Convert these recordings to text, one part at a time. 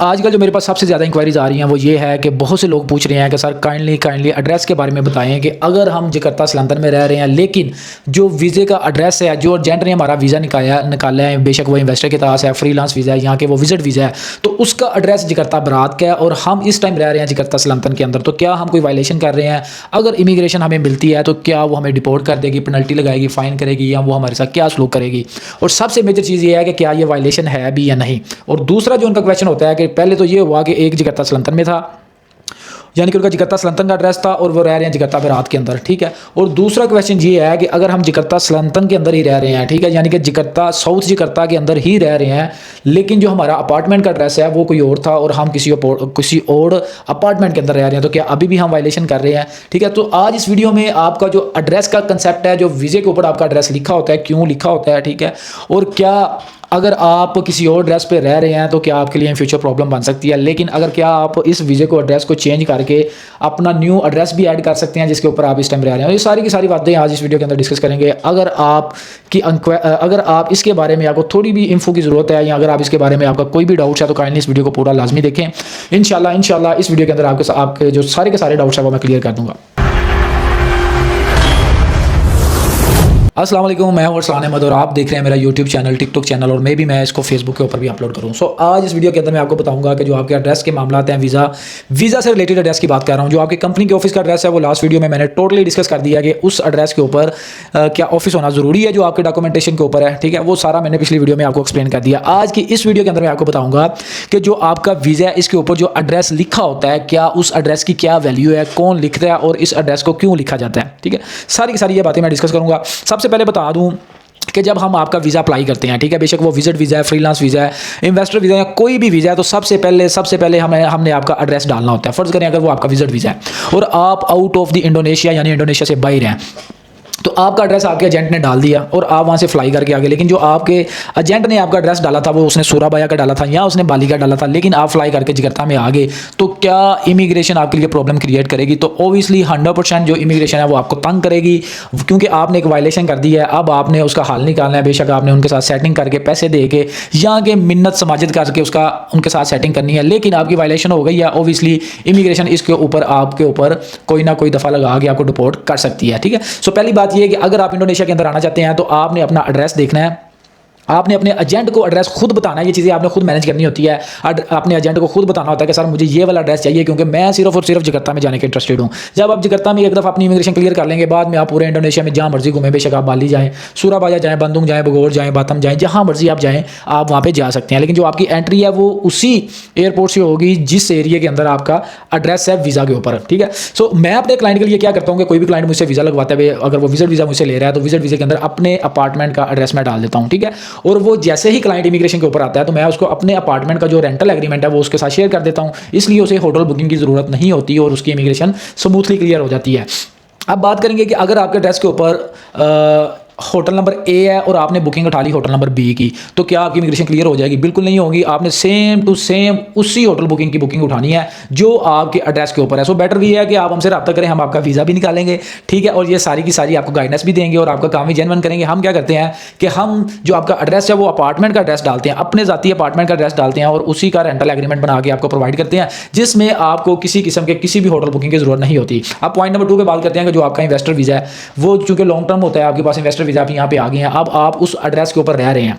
आजकल जो मेरे पास सबसे ज़्यादा इंक्वायरीज आ रही हैं वो ये है कि बहुत से लोग पूछ रहे हैं कि सर काइंडली एड्रेस के बारे में बताएं कि अगर हम जकार्ता सलंतन में रह रहे हैं लेकिन जो वीज़े का एड्रेस है, जो एजेंट ने हमारा वीज़ा निकाला है, बेशक वो इन्वेस्टर के पास है, फ्रीलांस वीज़ा है, यहाँ के वो विजिट वीज़ा है, तो उसका एड्रेस जकार्ता बरात का है और हम इस टाइम रह रहे हैं जकार्ता सलंतन के अंदर, तो क्या हम कोई वायलेशन कर रहे हैं? अगर इमिग्रेशन हमें मिलती है तो क्या वो हमें डिपोर्ट कर देगी, पेनल्टी लगाएगी, फ़ाइन करेगी, या वो हमारे साथ क्या सलूक करेगी? और सबसे मेजर चीज़ ये है कि क्या ये वायलेशन है भी या नहीं। और दूसरा जो उनका क्वेश्चन होता है कि पहले तो ये हुआ कि एक जकार्ता सलंतन में था, यानी कि उनका जकार्ता सलंतन का एड्रेस था और वो रह रहे हैं जकार्ता बरात के अंदर, ठीक है। और दूसरा क्वेश्चन ये है कि अगर हम जकार्ता सलंतन के अंदर ही रह रहे हैं, ठीक है, यानी कि जकार्ता साउथ जकार्ता के अंदर ही रह रहे हैं, लेकिन जो हमारा अपार्टमेंट का एड्रेस है वो कोई और था और हम किसी और अपार्टमेंट के अंदर रह रहे हैं, तो क्या अभी भी हम वायलेशन कर रहे हैं? ठीक है, तो आज इस वीडियो में आपका जो एड्रेस का कंसेप्ट है, जो वीज़े के ऊपर आपका एड्रेस लिखा होता है, क्यों लिखा होता है, ठीक है, और क्या अगर आप किसी और एड्रेस पे रह रहे हैं तो क्या आपके लिए इन फ्यूचर प्रॉब्लम बन सकती है, लेकिन अगर क्या आप इस वीज़े को एड्रेस को चेंज करके अपना न्यू एड्रेस भी ऐड कर सकते हैं जिसके ऊपर आप इस टाइम रह रहे हैं। ये सारी की सारी बातें आज इस वीडियो के अंदर डिस्कस करेंगे। अगर आप इसके बारे में आपको थोड़ी भी इन्फो की ज़रूरत है या अगर आप इसके बारे में आपका कोई भी डाउट्स है तो काइंडली इस वीडियो को पूरा लाजमी देखें। इंशाल्लाह इस वीडियो के अंदर आपके जो सारे के सारे डाउट्स है वो मैं क्लियर कर दूँगा। अस्सलाम वालेकुम, मैं हूं अरसलान अहमद और आप देख रहे हैं मेरा यूट्यूब चैनल, टिकटॉक चैनल, और मैं इसको फेसबुक के ऊपर भी अपलोड करूं। आज इस वीडियो के अंदर मैं आपको बताऊंगा कि जो आपके एड्रेस के मामला हैं, वीज़ा से रिलेटेड एड्रेस की बात कर रहा हूं। जो आपकी कंपनी के ऑफिस का एड्रेस है वो लास्ट वीडियो में मैंने टोटली डिस्कस कर दिया कि उस एड्रेस के ऊपर क्या ऑफिस होना ज़रूरी है जो आपके डॉक्यूमेंटेशन के ऊपर है, ठीक है, वो सारा मैंने पिछली वीडियो में आपको एक्सप्लेन कर दिया। आज की इस वीडियो के अंदर मैं आपको बताऊँगा कि जो आपका वीज़ा है इसके ऊपर जो एड्रेस लिखा होता है, क्या उस एड्रेस की क्या वैल्यू है, कौन लिखता है और इस एड्रेस को क्यों लिखा जाता है, ठीक है। सारी की सारी ये बातें मैं डिस्कस करूँगा। सबसे पहले बता दूँ कि जब हम आपका वीज़ा अप्लाई करते हैं, ठीक है, बेशक वो विजिट वीज़ा है, फ्रीलांस वीज़ा है, इन्वेस्टर वीज़ा है, कोई भी वीज़ा है, तो सबसे पहले हमने आपका एड्रेस डालना होता है। फ़र्ज़ करें अगर वो आपका विजिट वीज़ा है और आप आउट ऑफ द इंडोनेशिया यानी इंडोनेशिया से बाहर हैं, तो आपका एड्रेस आपके एजेंट ने डाल दिया और आप वहाँ से फ्लाई करके आ गए, लेकिन जो आपके एजेंट ने आपका एड्रेस डाला था वो उसने सूराबाया का डाला था या उसने बाली का डाला था, लेकिन आप फ्लाई करके जकार्ता में आ गए, तो क्या इमिग्रेशन आपके लिए प्रॉब्लम क्रिएट करेगी? तो ओबियसली 100% जो इमिग्रेशन है वो आपको तंग करेगी, क्योंकि आपने एक वायलेशन कर दी है। अब आपने उसका हल निकालना है। बेशक आपने उनके साथ सेटिंग करके पैसे दे के यहाँ के मिन्नत समाजत करके उसका उनके साथ सेटिंग करनी है, लेकिन आपकी वायलेशन हो गई है। ओबियसली इमिग्रेशन इसके ऊपर आपके ऊपर कोई ना कोई दफ़ा लगा के आपको डिपोर्ट कर सकती है, ठीक है। सो पहली बात ये है कि अगर आप इंडोनेशिया के अंदर आना चाहते हैं तो आपने अपना एड्रेस देखना है, आपने अपने एजेंट को एड्रेस खुद बताना है। ये चीज़ें आपने खुद मैनेज करनी होती है। अपने एजेंट को खुद बताना होता है कि सर मुझे ये वाला एड्रेस चाहिए क्योंकि मैं सिर्फ और सिर्फ जकार्ता में जाने के इंटरेस्टेड हूँ। जब आप जकार्ता में एक दफ़ा अपनी इमिग्रेशन क्लियर कर लेंगे, बाद में आप पूरे इंडोनेशिया में जहाँ मर्जी घूमें, बेशक आप बाली जाएँ, सूराबाया जाएँ, बंदुंग जाएँ, बगोर जाएँ, बातम जाएँ, जहाँ मर्जी आप जाएँ आप वहाँ पर जा सकते हैं। लेकिन जो आपकी एंट्री है वो उसी एयरपोर्ट से होगी जिस एरिया के अंदर आपका एड्रेस है वीज़ा के ऊपर, ठीक है। सो मैं अपने क्लाइंट के लिए क्या करता हूँ कि कोई भी क्लाइंट मुझसे वीज़ा लगवाता है, अगर वो विजिट वीज़ा मुझसे ले रहा है तो विजिट वीज़ा के अंदर अपने अपार्टमेंट का एड्रेस मैं डाल देता हूँ, ठीक है। और वो जैसे ही क्लाइंट इमिग्रेशन के ऊपर आता है तो मैं उसको अपने अपार्टमेंट का जो रेंटल एग्रीमेंट है वो उसके साथ शेयर कर देता हूं, इसलिए उसे होटल बुकिंग की जरूरत नहीं होती और उसकी इमिग्रेशन स्मूथली क्लियर हो जाती है। अब बात करेंगे कि अगर आपके एड्रेस के ऊपर होटल नंबर ए है और आपने बुकिंग उठा ली होटल नंबर बी की, तो क्या आपकी इमिग्रेशन क्लियर हो जाएगी? बिल्कुल नहीं होगी। आपने सेम टू सेम उसी होटल बुकिंग की बुकिंग उठानी है जो आपके एड्रेस के ऊपर है। सो बेटर भी है कि आप हमसे रब्ता करें, हम आपका वीज़ा भी निकालेंगे, ठीक है, और ये सारी की सारी आपको गाइडेंस भी देंगे और आपका काम भी जेन्युइन करेंगे। हम क्या करते हैं कि हम जो आपका एड्रेस है वो अपार्टमेंट का एड्रेस डालते हैं, अपने ज़ाती अपार्टमेंट का एड्रेस डालते हैं और उसी का रेंटल एग्रीमेंट बना के आपको प्रोवाइड करते हैं, जिसमें आपको किसी किस्म के किसी भी होटल बुकिंग की जरूरत नहीं होती। अब पॉइंट नंबर 2 पे बात करते हैं कि जो आपका इन्वेस्टर वीज़ा है वो चूंकि लॉन्ग टर्म होता है, आपके पास इन्वेस्टर वीज़ा आप यहाँ पे आ गए हैं, अब आप उस एड्रेस के ऊपर रह रहे हैं।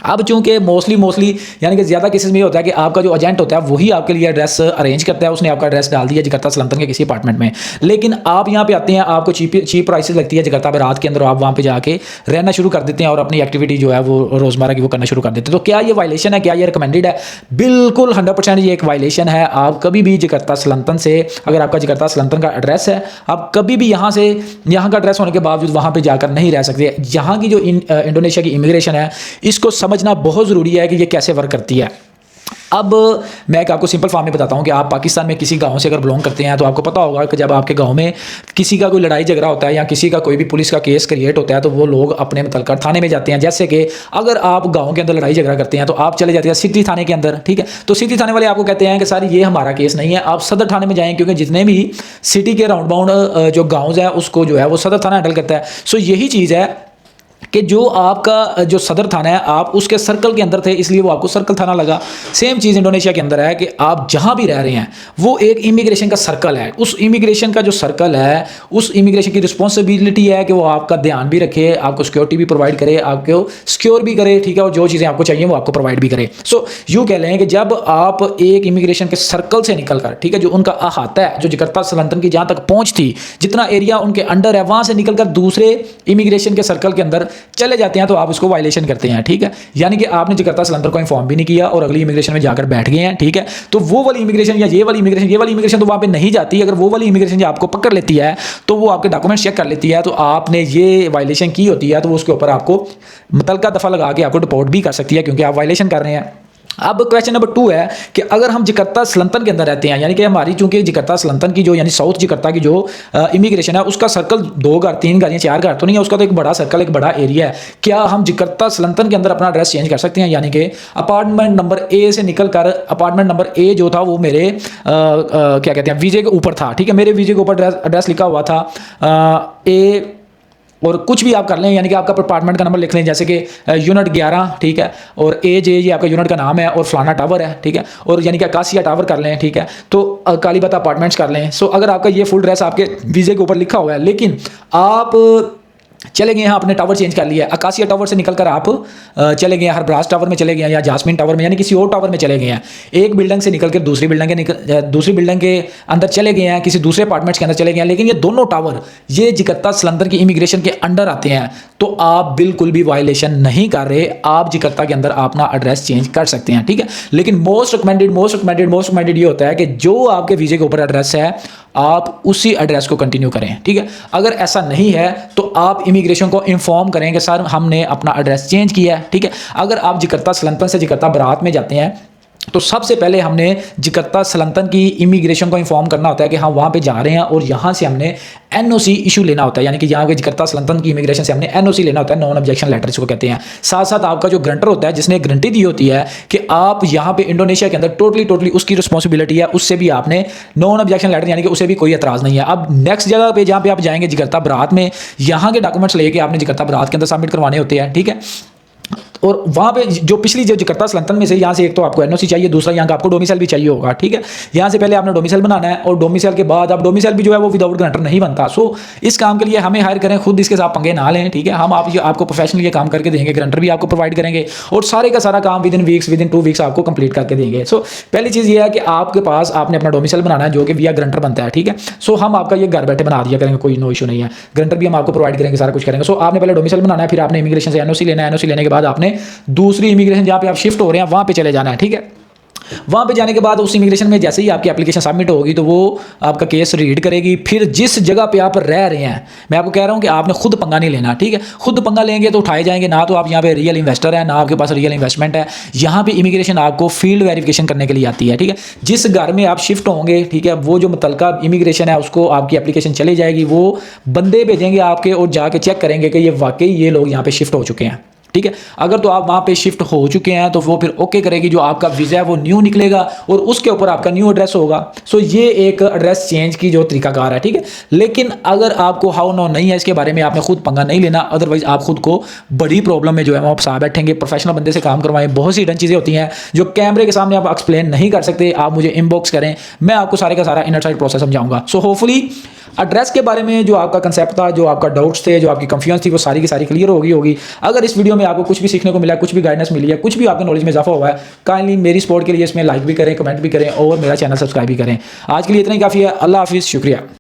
अब चूंकि मोस्टली यानी कि ज़्यादा केसेस में ये होता है कि आपका जो एजेंट होता है वही आपके लिए एड्रेस अरेंज करता है, उसने आपका एड्रेस डाल दिया जकार्ता सलंतन के किसी अपार्टमेंट में, लेकिन आप यहाँ पे आते हैं, आपको चीप प्राइसेस लगती है जकार्ता में रात के अंदर, आप वहाँ पे जाके रहना शुरू कर देते हैं और अपनी एक्टिविटी जो है वो रोज़मर्रा की वो करना शुरू कर देते हैं। तो क्या ये वायलेशन है? क्या ये रिकमेंडेड है? बिल्कुल 100% ये एक वायलेशन है। आप कभी भी जकार्ता सलंतन से, अगर आपका जकार्ता सलंतन का एड्रेस है, आप कभी भी यहाँ का एड्रेस होने के बावजूद वहाँ पर जाकर नहीं रह सकते। यहाँ की जो इंडोनेशिया की इमिग्रेशन है इसको समझना बहुत ज़रूरी है कि ये कैसे वर्क करती है। अब मैं एक आपको सिंपल फॉर्म में बताता हूँ कि आप पाकिस्तान में किसी गांव से अगर बिलोंग करते हैं तो आपको पता होगा कि जब आपके गांव में किसी का कोई लड़ाई झगड़ा होता है या किसी का कोई भी पुलिस का केस क्रिएट होता है तो वो लोग अपने मुतल्लिका थाने में जाते हैं। जैसे कि अगर आप गांव के अंदर लड़ाई झगड़ा करते हैं तो आप चले जाते हैं सिटी थाने के अंदर, ठीक है। तो सिटी थाने वाले आपको कहते हैं कि सर ये हमारा केस नहीं है, आप सदर थाने में जाएँ, क्योंकि जितने भी सिटी के राउंड बाउंड जो गाँव है उसको जो है वो सदर थाना हैंडल करता है। सो यही चीज़ है कि जो आपका जो सदर थाना है आप उसके सर्कल के अंदर थे इसलिए वो आपको सर्कल थाना लगा। सेम चीज़ इंडोनेशिया के अंदर है कि आप जहां भी रह रहे हैं वो एक इमिग्रेशन का सर्कल है। उस इमिग्रेशन का जो सर्कल है उस इमिग्रेशन की रिस्पॉन्सिबिलिटी है कि वो आपका ध्यान भी रखे, आपको सिक्योरिटी भी प्रोवाइड करे, आपको सिक्योर भी करे, ठीक है, और जो चीज़ें आपको चाहिए वो आपको प्रोवाइड भी करे। सो यूँ कह लें कि जब आप एक इमिग्रेशन के सर्कल से निकल कर, ठीक है, जो उनका अहाता है, जो जकार्ता सल्तनत की जहाँ तक पहुँच थी, जितना एरिया उनके अंडर है, वहाँ से निकल कर दूसरे इमिग्रेशन के सर्कल के अंदर चले जाते हैं तो आप उसको वायलेशन करते हैं, ठीक है। यानी कि आपने जकार्ता सल्तनत को इन्फॉर्म भी नहीं किया और अगली इमिग्रेशन में जाकर बैठ गए हैं, ठीक है। तो वो वाली इमिग्रेशन या ये वाली इमिग्रेशन तो वहाँ पे नहीं जाती। अगर वो वाली इमिग्रेशन जो आपको पकड़ लेती है तो वो आपके डॉक्यूमेंट चेक कर लेती है, तो आपने ये वायलेशन की होती है तो वो उसके ऊपर आपको मुतलका दफ़ा लगा के आपको डिपोर्ट भी कर सकती है क्योंकि आप वायलेशन कर रहे हैं। अब क्वेश्चन नंबर 2 है कि अगर हम जकार्ता सल्तनत के अंदर रहते हैं, यानी कि हमारी चूंकि जकार्ता सल्तनत की जो यानी साउथ जकार्ता की जो इमिग्रेशन है उसका सर्कल 2 घर 3 घर या 4 घर तो नहीं है, उसका तो एक बड़ा सर्कल एक बड़ा एरिया है। क्या हम जकार्ता सल्तनत के अंदर अपना एड्रेस चेंज कर सकते हैं? यानी कि अपार्टमेंट नंबर ए से निकल कर अपार्टमेंट नंबर ए जो था वो मेरे क्या कहते हैं वीजे के ऊपर था, ठीक है, मेरे वीजे के ऊपर एड्रेस लिखा हुआ था ए और कुछ भी आप कर लें, यानी कि आपका अपार्टमेंट का नंबर लिख लें जैसे कि यूनिट 11, ठीक है, और ए जे ये आपका यूनिट का नाम है और फलाना टावर है, ठीक है, और यानी कि आकाशिया टावर कर लें, ठीक है, तो कालीबाता अपार्टमेंट्स कर लें। सो अगर आपका ये फुल एड्रेस आपके वीजे के ऊपर लिखा हुआ है लेकिन आप चले गए हैं, आपने टावर चेंज कर लिया, आकाशिया टावर से निकलकर आप चले गए हैं हरब्राज टावर में चले गए हैं या जासमिन टावर में, यानी किसी और टावर में चले गए हैं, एक बिल्डिंग से निकलकर दूसरी बिल्डिंग के अंदर चले गए हैं, किसी दूसरे अपार्टमेंट्स के अंदर चले गए हैं, लेकिन ये दोनों टावर ये जकार्ता सल्तनत की इमिग्रेशन के अंडर आते हैं तो आप बिल्कुल भी वायलेशन नहीं कर रहे, आप जकार्ता के अंदर अपना एड्रेस चेंज कर सकते हैं, ठीक है। लेकिन मोस्ट रिकमेंडेड ये होता है कि जो आपके वीजे के ऊपर एड्रेस है आप उसी एड्रेस को कंटिन्यू करें, ठीक है। अगर ऐसा नहीं है तो आप इमिग्रेशन को इन्फॉर्म करें कि सर हमने अपना एड्रेस चेंज किया है, ठीक है। अगर आप जकार्ता सल्तनत से जकार्ता बरात में जाते हैं तो सबसे पहले हमने जकार्ता सल्तनत की इमिग्रेशन को इन्फॉर्म करना होता है कि हम वहाँ पे जा रहे हैं और यहाँ से हमने एनओसी इशू लेना होता है, यानी कि यहाँ पे जकार्ता सल्तनत की इमिग्रेशन से हमने एनओसी लेना होता है, नॉन ऑब्जेक्शन लेटर इसको कहते हैं। साथ साथ आपका जो ग्रंटर होता है जिसने गारंटी दी होती है कि आप यहाँ पे इंडोनेशिया के अंदर टोटली उसकी रिस्पॉन्सिबिलिटी है, उससे भी आपने नॉन ऑब्जेक्शन लेटर यानी कि उसे भी कोई एतराज़ नहीं है। अब नेक्स्ट जगह पे जहाँ पे आप जाएंगे जकार्ता बरात में, यहाँ के डॉक्यूमेंट्स लेके आपने जकार्ता बरात के अंदर सबमिट करवाने होते हैं, ठीक है। और वहाँ पे जो पिछली जो जकार्ता सल्तनत में से यहाँ से एक तो आपको एनओसी चाहिए, दूसरा यहाँ का आपको डोमिसाइल भी चाहिए होगा, ठीक है। यहाँ से पहले आपने डोमिसाइल बनाना है और डोमिसाइल के बाद अब डोमिसाइल भी जो है वो विदाउट ग्रांटर नहीं बनता। सो इस काम के लिए हमें हायर करें, खुद इसके साथ पंगे ना लें, ठीक है। हम आपको प्रोफेशनली ये काम करके देंगे, ग्रांटर भी आपको प्रोवाइड करेंगे और सारे का सारा काम विद इन 2 वीक्स आपको कंप्लीट करके देंगे। सो पहली चीज़ ये है कि आपके पास आपने अपना डोमिसाइल बनाना है जो कि विया ग्रांटर बनता है, ठीक है। सो हम आपका ये घर बैठे बना दिया करेंगे, कोई नो इशू नहीं है, ग्रांटर भी हम आपको प्रोवाइड करेंगे, सारा कुछ करेंगे। सो आपने पहले डोमिसाइल बनाना है, फिर आपने इमिग्रेशन से एनओसी लेना है, एनओसी लेने के बाद आपने दूसरी इमिग्रेशन जहाँ पे आप शिफ्ट हो रहे हैं वहाँ पे चले जाना है, ठीक है। वहाँ पे जाने के बाद उस इमिग्रेशन में जैसे ही आपकी एप्लीकेशन सबमिट होगी तो वो आपका केस रीड करेगी। फिर जिस जगह पे आप रह रहे हैं, मैं आपको कह रहा हूँ कि आपने खुद पंगा नहीं लेना, ठीक है। खुद पंगा लेंगे तो उठाए जाएंगे, ना तो आप यहाँ पे रियल इन्वेस्टर है ना आपके पास रियल इन्वेस्टमेंट है। यहाँ पे इमिग्रेशन आपको फील्ड वेरिफिकेशन करने के लिए आती है, ठीक है। जिस घर में आप शिफ्ट होंगे, ठीक है, वो जो मुतलका इमिग्रेशन है उसको आपकी एप्लीकेशन चली जाएगी, वो बंदे भेजेंगे आपके और जाके चेक करेंगे कि ये वाकई ये लोग यहाँ पे शिफ्ट हो चुके हैं, ठीक है। अगर तो आप वहाँ पे शिफ्ट हो चुके हैं तो वो फिर ओके करेगी, जो आपका वीज़ा है वो न्यू निकलेगा और उसके ऊपर आपका न्यू एड्रेस होगा। सो ये एक एड्रेस चेंज की जो तरीकाकार है, ठीक है। लेकिन अगर आपको हाउ नो नहीं है इसके बारे में, आपने खुद पंगा नहीं लेना, अदरवाइज आप खुद को बड़ी प्रॉब्लम में जो है वो आप फंसा बैठेंगे। प्रोफेशनल बंदे से काम करवाएं, बहुत सी हिडन चीज़ें होती हैं जो कैमरे के सामने आप एक्सप्लेन नहीं कर सकते, आप मुझे इनबॉक्स करें, मैं आपको सारे का सारा इनर साइड प्रोसेस समझाऊंगा। सो होपफुली एड्रेस के बारे में जो आपका कंसेप्ट था, जो आपका डाउट्स थे, जो आपकी कंफ्यूजन थी, वो सारी की सारी क्लियर होगी। अगर इस वीडियो में आपको कुछ भी सीखने को मिला, कुछ भी गाइडेंस मिली है, कुछ भी आपके नॉलेज में इजाफा हुआ है, काइंडली मेरी सपोर्ट के लिए इसमें लाइक भी करें, कमेंट भी करें और मेरा चैनल सब्सक्राइब भी करें। आज के लिए इतना ही काफ़ी है। अल्लाह हाफिज़, शुक्रिया।